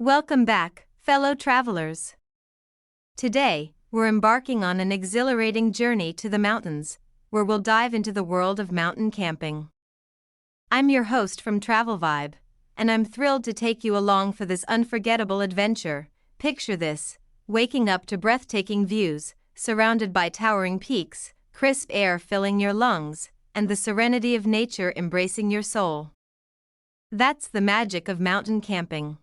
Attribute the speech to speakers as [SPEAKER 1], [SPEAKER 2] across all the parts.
[SPEAKER 1] Welcome back, fellow travelers. Today, we're embarking on an exhilarating journey to the mountains, where we'll dive into the world of mountain camping. I'm your host from Travel Vibe, and I'm thrilled to take you along for this unforgettable adventure. Picture this: waking up to breathtaking views, surrounded by towering peaks, crisp air filling your lungs, and the serenity of nature embracing your soul. That's the magic of mountain camping.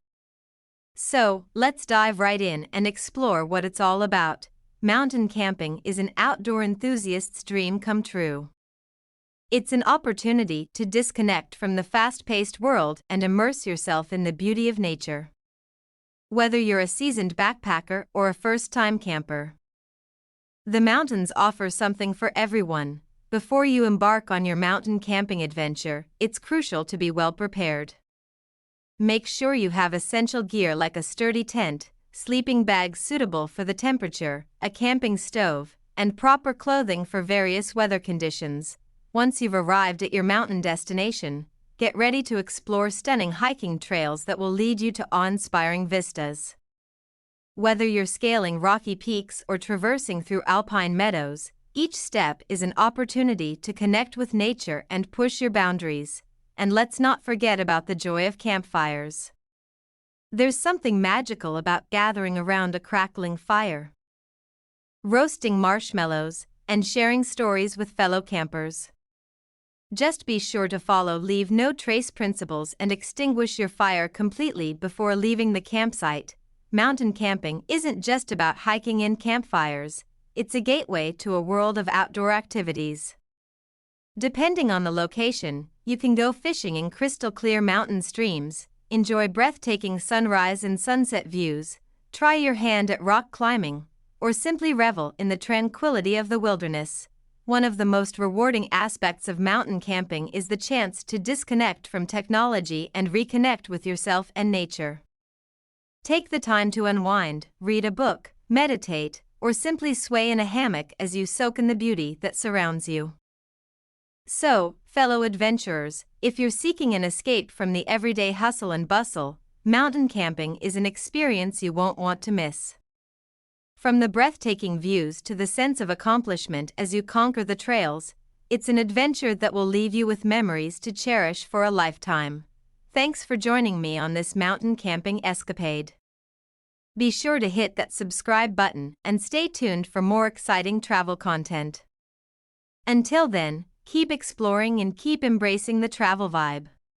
[SPEAKER 1] So, let's dive right in and explore what it's all about. Mountain camping is an outdoor enthusiast's dream come true. It's an opportunity to disconnect from the fast-paced world and immerse yourself in the beauty of nature. Whether you're a seasoned backpacker or a first-time camper, the mountains offer something for everyone. Before you embark on your mountain camping adventure, it's crucial to be well prepared. Make sure you have essential gear like a sturdy tent, sleeping bags suitable for the temperature, a camping stove, and proper clothing for various weather conditions. Once you've arrived at your mountain destination, get ready to explore stunning hiking trails that will lead you to awe-inspiring vistas. Whether you're scaling rocky peaks or traversing through alpine meadows, each step is an opportunity to connect with nature and push your boundaries. And let's not forget about the joy of campfires. There's something magical about gathering around a crackling fire, roasting marshmallows, and sharing stories with fellow campers. Just be sure to follow leave no trace principles and extinguish your fire completely before leaving the campsite. Mountain camping isn't just about hiking in campfires, it's a gateway to a world of outdoor activities. Depending on the location, you can go fishing in crystal-clear mountain streams, enjoy breathtaking sunrise and sunset views, try your hand at rock climbing, or simply revel in the tranquility of the wilderness. One of the most rewarding aspects of mountain camping is the chance to disconnect from technology and reconnect with yourself and nature. Take the time to unwind, read a book, meditate, or simply sway in a hammock as you soak in the beauty that surrounds you. So, fellow adventurers, if you're seeking an escape from the everyday hustle and bustle, mountain camping is an experience you won't want to miss. From the breathtaking views to the sense of accomplishment as you conquer the trails, it's an adventure that will leave you with memories to cherish for a lifetime. Thanks for joining me on this mountain camping escapade. Be sure to hit that subscribe button and stay tuned for more exciting travel content. Until then, keep exploring and keep embracing the travel vibe.